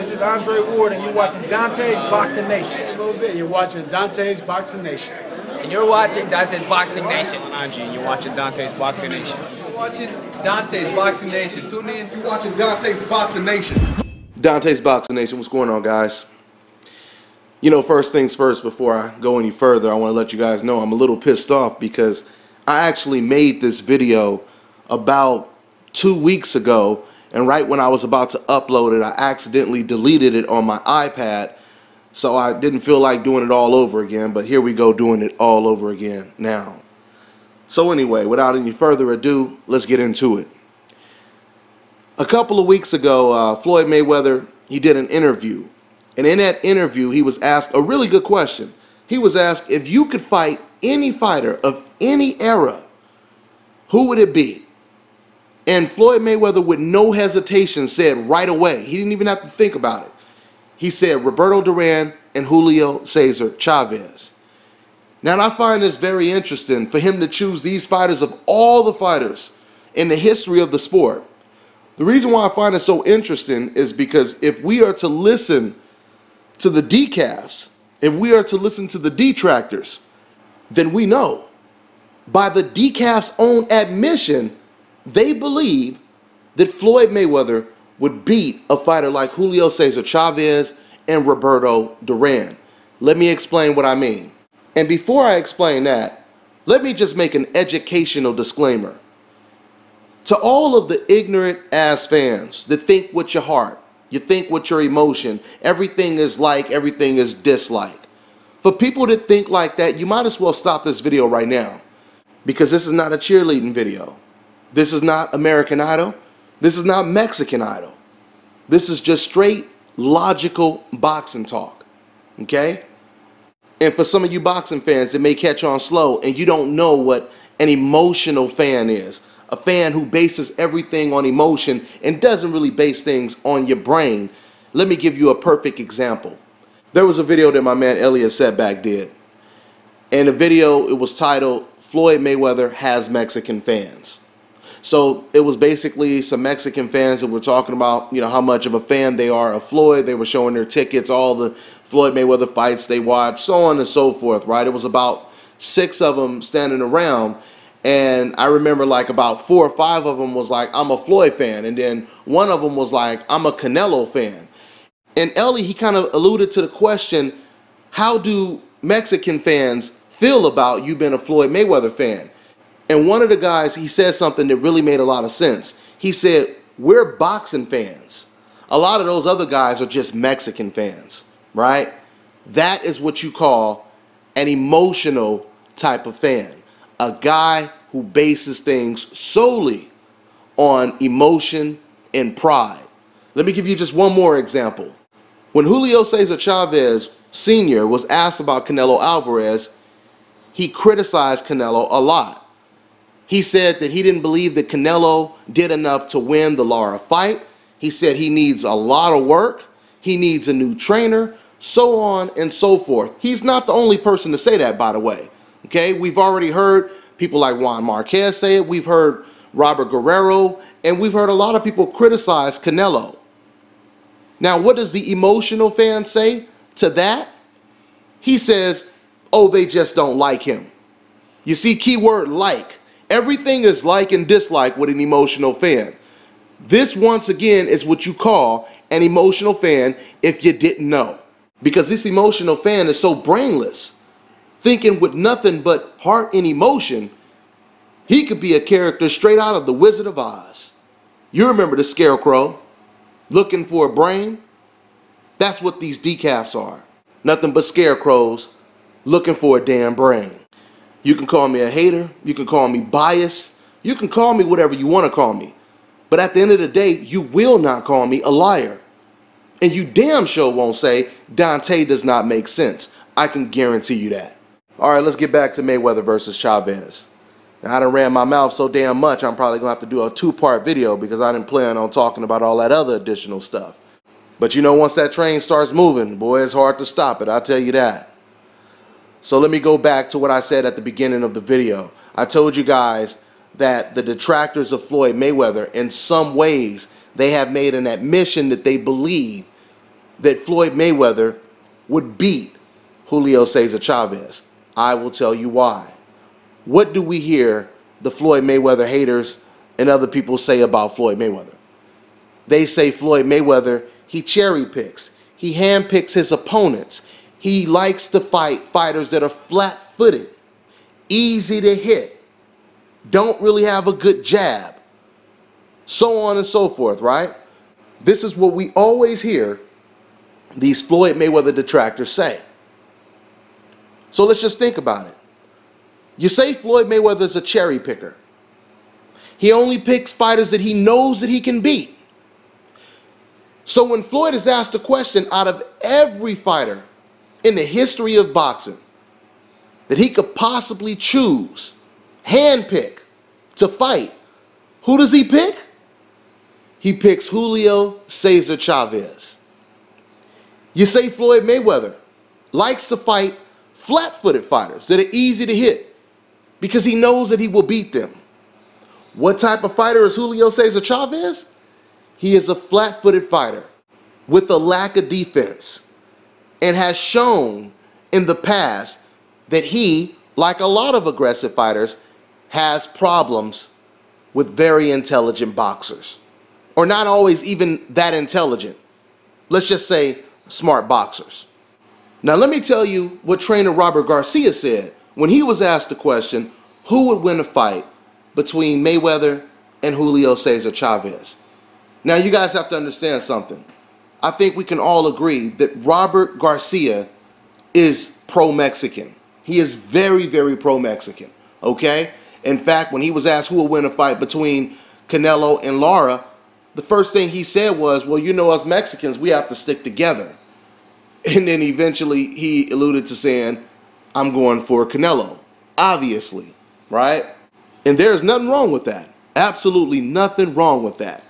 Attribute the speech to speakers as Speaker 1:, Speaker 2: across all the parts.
Speaker 1: This is Andre Ward, and you're watching Dante's Boxing Nation.
Speaker 2: You're watching Dante's Boxing Nation.
Speaker 3: And you're watching Dante's Boxing Nation.
Speaker 4: Angie, and you're watching Dante's Boxing Nation.
Speaker 5: You're watching Dante's Boxing Nation. Tune in.
Speaker 2: You're watching Dante's Boxing Nation.
Speaker 6: Dante's Boxing Nation, what's going on, guys? You know, first things first, before I go any further, I want to let you guys know I'm a little pissed off because I actually made this video about 2 weeks ago, and right when I was about to upload it, I accidentally deleted it on my iPad, so I didn't feel like doing it all over again, but here we go doing it all over again now. So anyway, without any further ado, let's get into it. A couple of weeks ago, Floyd Mayweather, he did an interview. And in that interview, he was asked a really good question. He was asked, if you could fight any fighter of any era, who would it be? And Floyd Mayweather, with no hesitation, said right away, he didn't even have to think about it. He said Roberto Duran and Julio Cesar Chavez. Now, I find this very interesting for him to choose these fighters of all the fighters in the history of the sport. The reason why I find it so interesting is because if we are to listen to the decafs, if we are to listen to the detractors, then we know by the decaf's own admission, they believe that Floyd Mayweather would beat a fighter like Julio Cesar Chavez and Roberto Duran. Let me explain what I mean. And before I explain that, let me just make an educational disclaimer. To all of the ignorant ass fans that think with your heart, you think with your emotion, everything is like, everything is dislike. For people that think like that, you might as well stop this video right now, because this is not a cheerleading video. This is not American Idol. This is not Mexican Idol. This is just straight logical boxing talk, okay? And for some of you boxing fans that may catch on slow and you don't know what an emotional fan is, a fan who bases everything on emotion and doesn't really base things on your brain, let me give you a perfect example. There was a video that my man Elliot Setback did. And the video, it was titled, Floyd Mayweather Has Mexican Fans. So it was basically some Mexican fans that were talking about, you know, how much of a fan they are of Floyd. They were showing their tickets, all the Floyd Mayweather fights they watched, so on and so forth, right? It was about 6 of them standing around. And I remember like about 4 or 5 of them was like, I'm a Floyd fan. And then one of them was like, I'm a Canelo fan. And Ellie, he kind of alluded to the question, how do Mexican fans feel about you being a Floyd Mayweather fan? And one of the guys, he said something that really made a lot of sense. He said, we're boxing fans. A lot of those other guys are just Mexican fans, right? That is what you call an emotional type of fan. A guy who bases things solely on emotion and pride. Let me give you just one more example. When Julio Cesar Chavez Sr. was asked about Canelo Alvarez, he criticized Canelo a lot. He said that he didn't believe that Canelo did enough to win the Lara fight. He said he needs a lot of work. He needs a new trainer, so on and so forth. He's not the only person to say that, by the way. Okay, we've already heard people like Juan Marquez say it. We've heard Robert Guerrero, and we've heard a lot of people criticize Canelo. Now, what does the emotional fan say to that? He says, oh, they just don't like him. You see, keyword like. Everything is like and dislike with an emotional fan. This, once again, is what you call an emotional fan if you didn't know. Because this emotional fan is so brainless, thinking with nothing but heart and emotion, he could be a character straight out of The Wizard of Oz. You remember the Scarecrow looking for a brain? That's what these decafs are. Nothing but scarecrows looking for a damn brain. You can call me a hater, you can call me biased, you can call me whatever you want to call me. But at the end of the day, you will not call me a liar. And you damn sure won't say Dante does not make sense. I can guarantee you that. All right, let's get back to Mayweather versus Chavez. Now, I done ran my mouth so damn much, I'm probably going to have to do a 2-part video because I didn't plan on talking about all that other additional stuff. But you know, once that train starts moving, boy, it's hard to stop it, I'll tell you that. So let me go back to what I said at the beginning of the video. I told you guys that the detractors of Floyd Mayweather, in some ways, they have made an admission that they believe that Floyd Mayweather would beat Julio Cesar Chavez. I will tell you why. What do we hear the Floyd Mayweather haters and other people say about Floyd Mayweather? They say Floyd Mayweather, he cherry picks. He handpicks his opponents. He likes to fight fighters that are flat-footed, easy to hit, don't really have a good jab, so on and so forth, right? This is what we always hear these Floyd Mayweather detractors say. So let's just think about it. You say Floyd Mayweather is a cherry picker. He only picks fighters that he knows that he can beat. So when Floyd is asked a question, out of every fighter in the history of boxing that he could possibly choose, handpick to fight, who does he pick? He picks Julio Cesar Chavez. You say Floyd Mayweather likes to fight flat-footed fighters that are easy to hit because he knows that he will beat them. What type of fighter is Julio Cesar Chavez? He is a flat-footed fighter with a lack of defense and has shown in the past that he, like a lot of aggressive fighters, has problems with very intelligent boxers. Or not always even that intelligent. Let's just say smart boxers. Now let me tell you what trainer Robert Garcia said when he was asked the question, who would win a fight between Mayweather and Julio Cesar Chavez? Now you guys have to understand something. I think we can all agree that Robert Garcia is pro-Mexican. He is very, very pro-Mexican, okay? In fact, when he was asked who would win a fight between Canelo and Lara, the first thing he said was, well, you know, us Mexicans, we have to stick together. And then eventually he alluded to saying, I'm going for Canelo, obviously, right? And there's nothing wrong with that. Absolutely nothing wrong with that.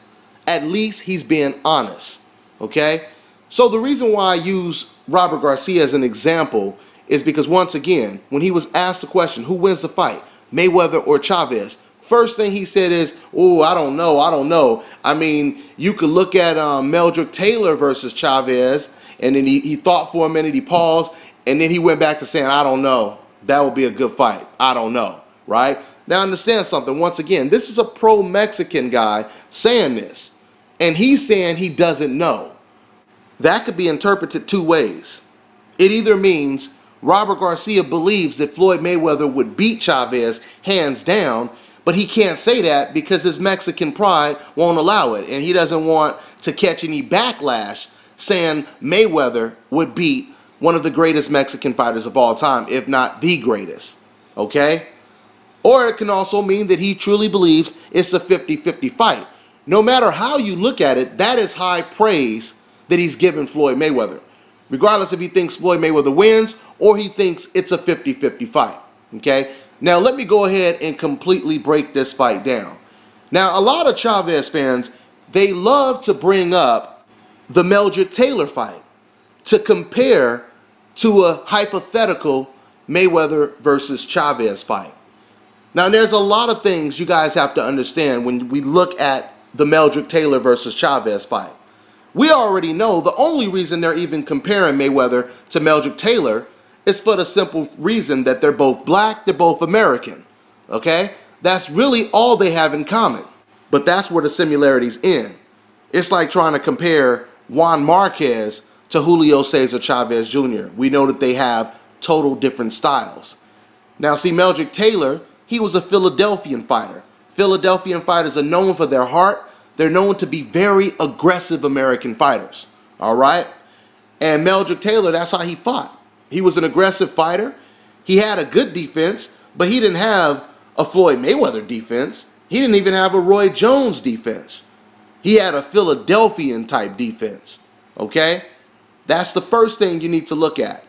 Speaker 6: At least he's being honest, okay? So the reason why I use Robert Garcia as an example is because, once again, when he was asked the question, who wins the fight, Mayweather or Chavez, first thing he said is, oh, I don't know. I mean, you could look at Meldrick Taylor versus Chavez, and then he thought for a minute, he paused, and then he went back to saying, I don't know. That would be a good fight. I don't know, right? Now understand something. Once again, this is a pro-Mexican guy saying this, and he's saying he doesn't know. That could be interpreted two ways. It either means Robert Garcia believes that Floyd Mayweather would beat Chavez hands down, but he can't say that because his Mexican pride won't allow it, and he doesn't want to catch any backlash saying Mayweather would beat one of the greatest Mexican fighters of all time, if not the greatest, okay? Or it can also mean that he truly believes it's a 50-50 fight. No matter how you look at it, that is high praise that he's given Floyd Mayweather, regardless if he thinks Floyd Mayweather wins or he thinks it's a 50-50 fight, okay? Now let me go ahead and completely break this fight down. Now a lot of Chavez fans, they love to bring up the Meldrick Taylor fight to compare to a hypothetical Mayweather versus Chavez fight. Now there's a lot of things you guys have to understand when we look at the Meldrick Taylor versus Chavez fight. We already know the only reason they're even comparing Mayweather to Meldrick Taylor is for the simple reason that they're both black, they're both American, okay? That's really all they have in common. But that's where the similarities end. It's like trying to compare Juan Marquez to Julio Cesar Chavez Jr. We know that they have total different styles. Now see, Meldrick Taylor, he was a Philadelphian fighter. Philadelphian fighters are known for their heart. They're known to be very aggressive American fighters, all right? And Meldrick Taylor, that's how he fought. He was an aggressive fighter. He had a good defense, but he didn't have a Floyd Mayweather defense. He didn't even have a Roy Jones defense. He had a Philadelphian type defense, okay? That's the first thing you need to look at.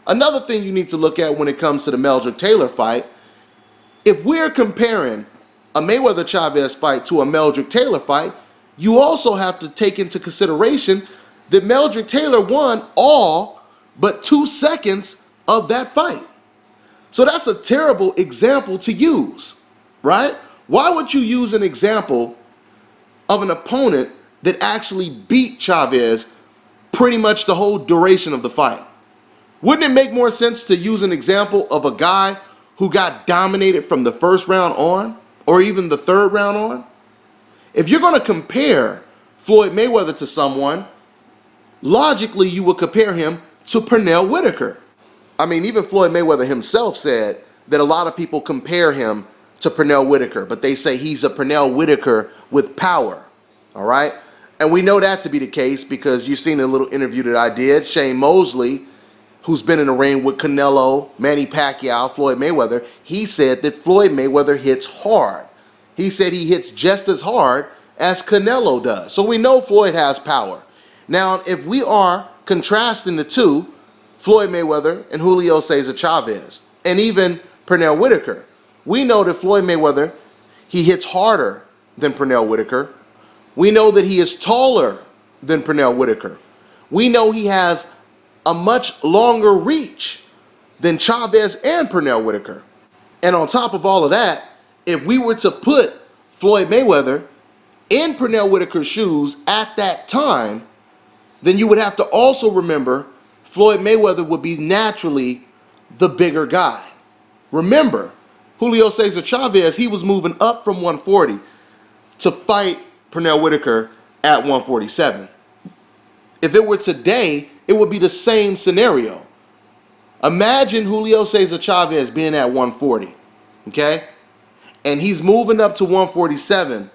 Speaker 6: Another thing you need to look at when it comes to the Meldrick Taylor fight, if we're comparing a Mayweather-Chavez fight to a Meldrick Taylor fight, you also have to take into consideration that Meldrick Taylor won all but 2 seconds of that fight. So that's a terrible example to use, right? Why would you use an example of an opponent that actually beat Chavez pretty much the whole duration of the fight. Wouldn't it make more sense to use an example of a guy who got dominated from the first round on, or even the third round on? If you're going to compare Floyd Mayweather to someone, logically you would compare him to Pernell Whitaker. I mean, even Floyd Mayweather himself said that a lot of people compare him to Pernell Whitaker, but they say he's a Pernell Whitaker with power, all right? And we know that to be the case because you've seen a little interview that I did. Shane Mosley, who's been in the ring with Canelo, Manny Pacquiao, Floyd Mayweather, he said that Floyd Mayweather hits hard. He said he hits just as hard as Canelo does. So we know Floyd has power. Now, if we are contrasting the two, Floyd Mayweather and Julio Cesar Chavez, and even Pernell Whitaker, we know that Floyd Mayweather, he hits harder than Pernell Whitaker. We know that he is taller than Pernell Whitaker. We know he has a much longer reach than Chavez and Pernell Whitaker. And on top of all of that, if we were to put Floyd Mayweather in Pernell Whitaker's shoes at that time, then you would have to also remember Floyd Mayweather would be naturally the bigger guy. Remember, Julio Cesar Chavez, he was moving up from 140 to fight Pernell Whitaker at 147. If it were today, it would be the same scenario. Imagine Julio Cesar Chavez being at 140, okay? And he's moving up to 147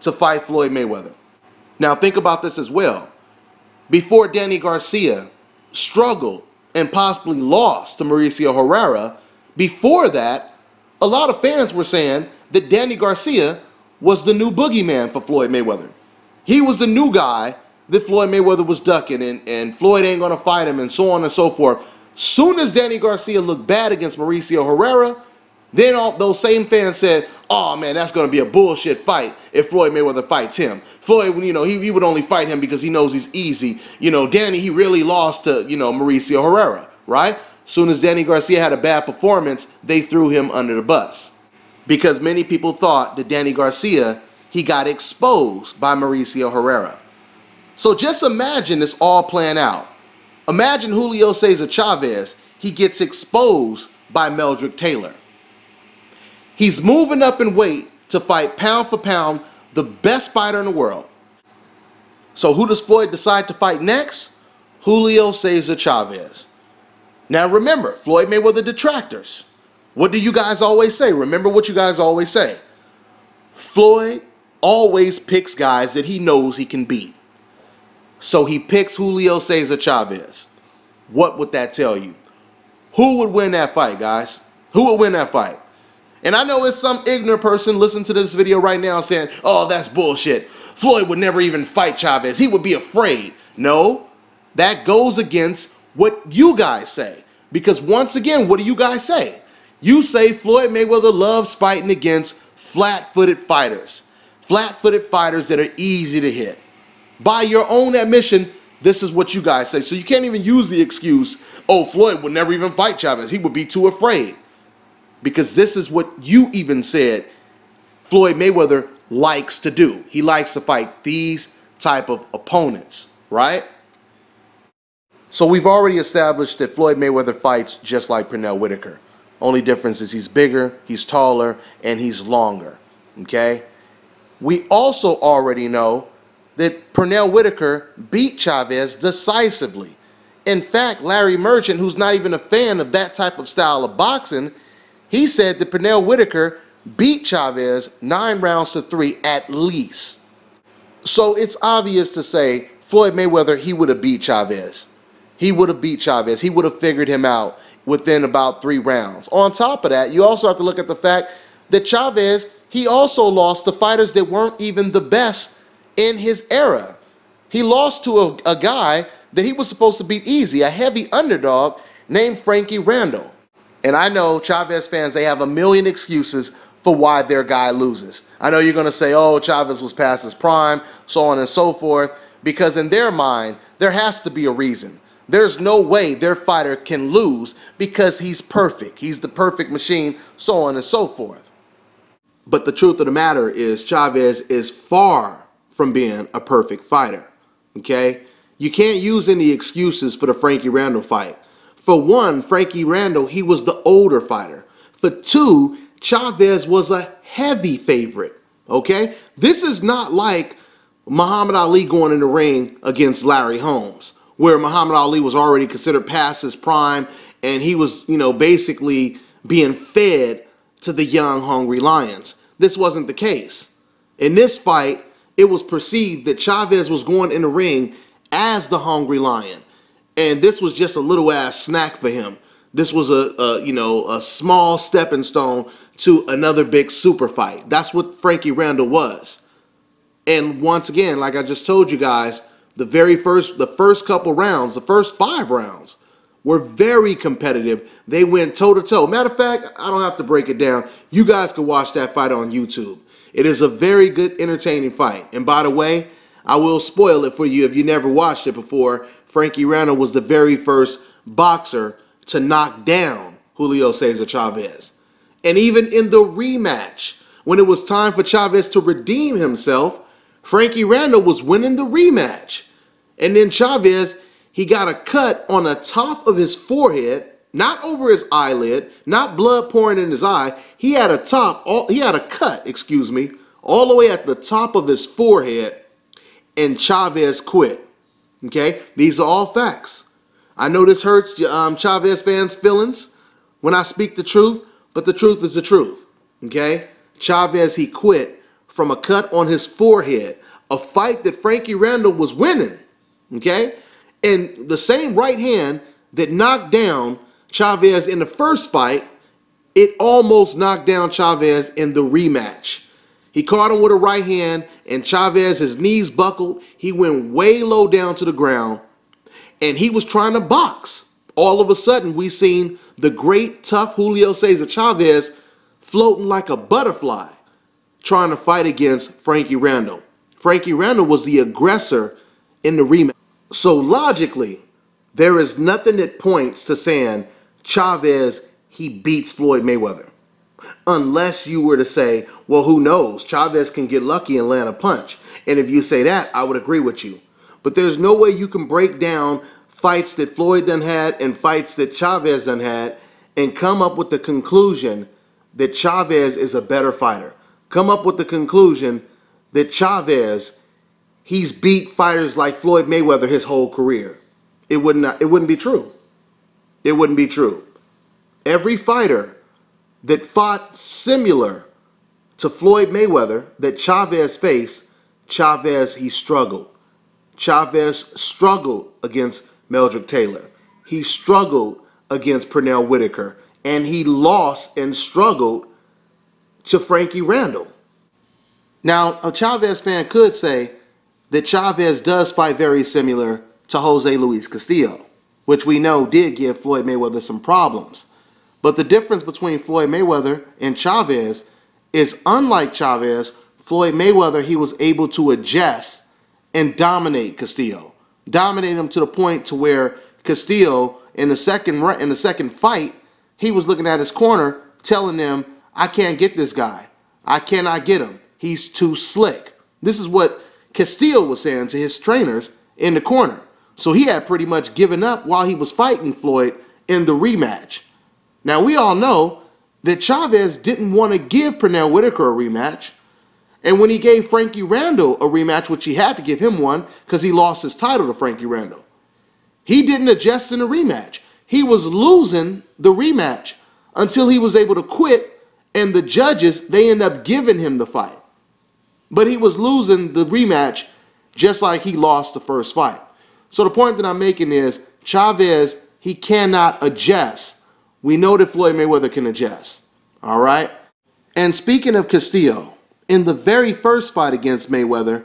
Speaker 6: to fight Floyd Mayweather. Now think about this as well. Before Danny Garcia struggled and possibly lost to Mauricio Herrera, before that, a lot of fans were saying that Danny Garcia was the new boogeyman for Floyd Mayweather. He was the new guy that Floyd Mayweather was ducking, and Floyd ain't gonna fight him, and so on and so forth. Soon as Danny Garcia looked bad against Mauricio Herrera, then all those same fans said, oh man, that's gonna be a bullshit fight if Floyd Mayweather fights him. Floyd, you know, he would only fight him because he knows he's easy. You know, Danny, he really lost to, you know, Mauricio Herrera, right? Soon as Danny Garcia had a bad performance, they threw him under the bus. Because many people thought that Danny Garcia, he got exposed by Mauricio Herrera. So just imagine this all playing out. Imagine Julio Cesar Chavez, he gets exposed by Meldrick Taylor. He's moving up in weight to fight pound for pound the best fighter in the world. So who does Floyd decide to fight next? Julio Cesar Chavez. Now remember, Floyd Mayweather detractors. What do you guys always say? Remember what you guys always say. Floyd always picks guys that he knows he can beat. So he picks Julio Cesar Chavez. What would that tell you? Who would win that fight, guys? Who would win that fight? And I know it's some ignorant person listening to this video right now saying, oh, that's bullshit. Floyd would never even fight Chavez. He would be afraid. No, that goes against what you guys say. Because once again, what do you guys say? You say Floyd Mayweather loves fighting against flat-footed fighters. Flat-footed fighters that are easy to hit. By your own admission, this is what you guys say. So you can't even use the excuse, oh, Floyd would never even fight Chavez. He would be too afraid. Because this is what you even said Floyd Mayweather likes to do. He likes to fight these type of opponents, right? So we've already established that Floyd Mayweather fights just like Pernell Whitaker. Only difference is he's bigger, he's taller, and he's longer, okay? We also already know that Pernell Whitaker beat Chavez decisively. In fact, Larry Merchant, who's not even a fan of that type of style of boxing, he said that Pernell Whitaker beat Chavez 9-3 at least. So it's obvious to say Floyd Mayweather, he would have beat Chavez. He would have beat Chavez. He would have figured him out within about 3 rounds. On top of that, you also have to look at the fact that Chavez, he also lost to fighters that weren't even the best in his era. He lost to a guy that he was supposed to beat easy, a heavy underdog named Frankie Randall. And I know Chavez fans, they have a million excuses for why their guy loses. I know you're going to say, oh, Chavez was past his prime, so on and so forth, because in their mind, there has to be a reason. There's no way their fighter can lose because he's perfect. He's the perfect machine, so on and so forth. But the truth of the matter is Chavez is far from being a perfect fighter, okay? You can't use any excuses for the Frankie Randall fight. For one, Frankie Randall, he was the older fighter. For two, Chavez was a heavy favorite. Okay? This is not like Muhammad Ali going in the ring against Larry Holmes, where Muhammad Ali was already considered past his prime and he was, basically being fed to the young, hungry lions. This wasn't the case. In this fight, it was perceived that Chavez was going in the ring as the hungry lion. And this was just a little ass snack for him. This was a small stepping stone to another big super fight. That's what Frankie Randall was. And once again, like I just told you guys, the first couple rounds, the first 5 rounds were very competitive. They went toe to toe. Matter of fact, I don't have to break it down. You guys can watch that fight on YouTube. It is a very good, entertaining fight. And by the way, I will spoil it for you if you never watched it before. Frankie Randall was the very first boxer to knock down Julio Cesar Chavez. And even in the rematch, when it was time for Chavez to redeem himself, Frankie Randall was winning the rematch. And then Chavez, he got a cut on the top of his forehead, not over his eyelid, not blood pouring in his eye. He had a cut, all the way at the top of his forehead, and Chavez quit. Okay, these are all facts. I know this hurts Chavez fans' feelings when I speak the truth, but the truth is the truth. Okay, Chavez, he quit from a cut on his forehead, a fight that Frankie Randall was winning. Okay, and the same right hand that knocked down Chavez in the first fight, it almost knocked down Chavez in the rematch. He caught him with a right hand, and Chavez, his knees buckled. He went way low down to the ground, and he was trying to box. All of a sudden, we seen the great, tough Julio Cesar Chavez floating like a butterfly, trying to fight against Frankie Randall. Frankie Randall was the aggressor in the rematch. So logically, there is nothing that points to saying Chavez, he beats Floyd Mayweather. Unless you were to say, well, who knows? Chavez can get lucky and land a punch. And if you say that, I would agree with you. But there's no way you can break down fights that Floyd done had and fights that Chavez done had and come up with the conclusion that Chavez is a better fighter. Come up with the conclusion that Chavez, he's beat fighters like Floyd Mayweather his whole career. It wouldn't be true. It wouldn't be true. Every fighter that fought similar to Floyd Mayweather that Chavez faced, Chavez, he struggled. Chavez struggled against Meldrick Taylor. He struggled against Pernell Whitaker. And he lost and struggled to Frankie Randall. Now, a Chavez fan could say that Chavez does fight very similar to Jose Luis Castillo, which we know did give Floyd Mayweather some problems. But the difference between Floyd Mayweather and Chavez is, unlike Chavez, Floyd Mayweather, he was able to adjust and dominate Castillo. Dominate him to the point to where Castillo, in the second fight, he was looking at his corner, telling them, I can't get this guy. I cannot get him. He's too slick. This is what Castillo was saying to his trainers in the corner. So he had pretty much given up while he was fighting Floyd in the rematch. Now, we all know that Chavez didn't want to give Pernell Whitaker a rematch. And when he gave Frankie Randall a rematch, which he had to give him one because he lost his title to Frankie Randall, he didn't adjust in the rematch. He was losing the rematch until he was able to quit, and the judges, they ended up giving him the fight. But he was losing the rematch just like he lost the first fight. So the point that I'm making is Chavez, he cannot adjust. We know that Floyd Mayweather can adjust. All right? And speaking of Castillo, in the very first fight against Mayweather,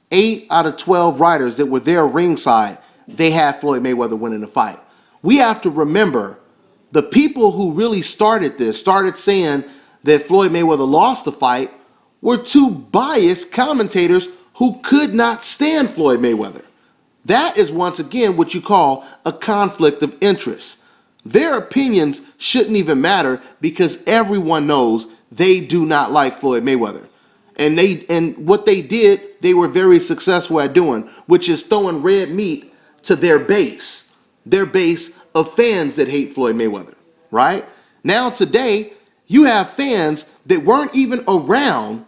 Speaker 6: 8 out of 12 writers that were there ringside, they had Floyd Mayweather winning the fight. We have to remember, the people who really started this, started saying that Floyd Mayweather lost the fight, were two biased commentators who could not stand Floyd Mayweather. That is, once again, what you call a conflict of interest. Their opinions shouldn't even matter because everyone knows they do not like Floyd Mayweather. And what they did, they were very successful at doing, which is throwing red meat to their base of fans that hate Floyd Mayweather, right? Now today, you have fans that weren't even around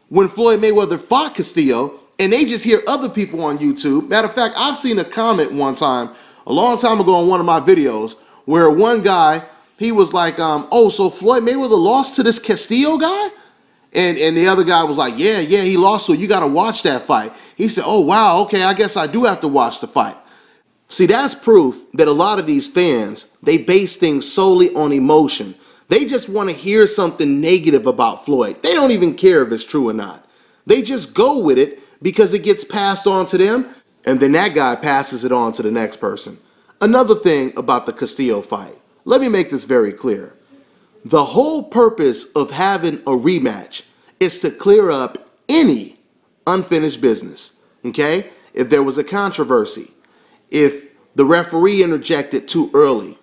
Speaker 6: when Floyd Mayweather fought Castillo, and they just hear other people on YouTube. Matter of fact, I've seen a comment one time, a long time ago on one of my videos, where one guy, he was like, oh, so Floyd Mayweather lost to this Castillo guy? And the other guy was like, yeah, he lost, so you got to watch that fight. He said, oh, wow, okay, I guess I do have to watch the fight. See, that's proof that a lot of these fans, they base things solely on emotion. They just want to hear something negative about Floyd. They don't even care if it's true or not. They just go with it because it gets passed on to them, and then that guy passes it on to the next person. Another thing about the Castillo fight, let me make this very clear. The whole purpose of having a rematch is to clear up any unfinished business, okay? If there was a controversy, if the referee interjected too early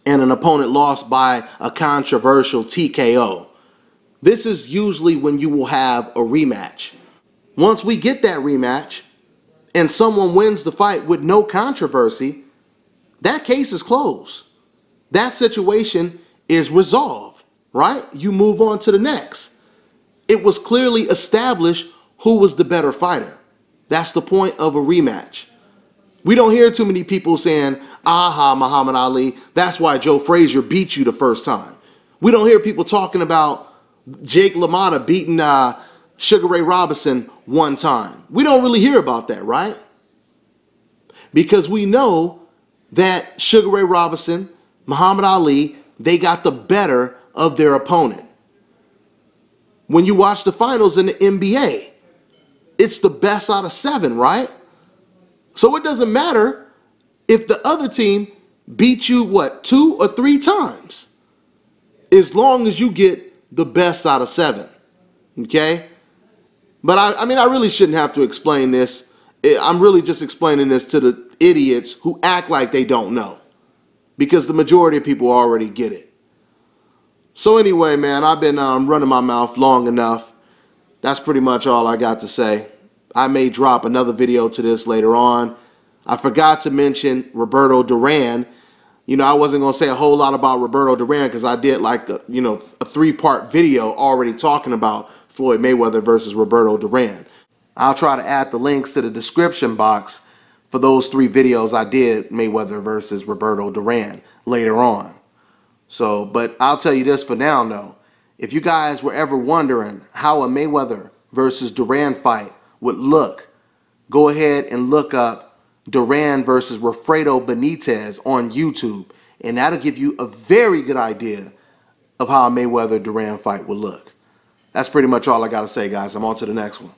Speaker 6: and an opponent lost by a controversial TKO, this is usually when you will have a rematch. Once we get that rematch and someone wins the fight with no controversy, that case is closed. That situation is resolved, right? You move on to the next. It was clearly established who was the better fighter. That's the point of a rematch. We don't hear too many people saying, aha, Muhammad Ali, that's why Joe Frazier beat you the first time. We don't hear people talking about Jake LaMotta beating Sugar Ray Robinson one time. We don't really hear about that, right? Because we know that Sugar Ray Robinson, Muhammad Ali, they got the better of their opponent. When you watch the finals in the NBA, it's the best out of 7, right? So it doesn't matter if the other team beat you, what, 2 or 3 times, as long as you get the best out of 7, okay? But I mean, I really shouldn't have to explain this. I'm really just explaining this to the idiots who act like they don't know, because the majority of people already get it. So anyway, man, I've been running my mouth long enough. That's pretty much all I got to say. I may drop another video to this later on. I forgot to mention Roberto Duran. You know, I wasn't going to say a whole lot about Roberto Duran because I did like a 3-part video already talking about Floyd Mayweather versus Roberto Duran. I'll try to add the links to the description box for those 3 videos I did, Mayweather versus Roberto Duran, later on. So, but I'll tell you this for now, though. If you guys were ever wondering how a Mayweather versus Duran fight would look, go ahead and look up Duran versus Wilfredo Benitez on YouTube, and that'll give you a very good idea of how a Mayweather-Duran fight would look. That's pretty much all I got to say, guys. I'm on to the next one.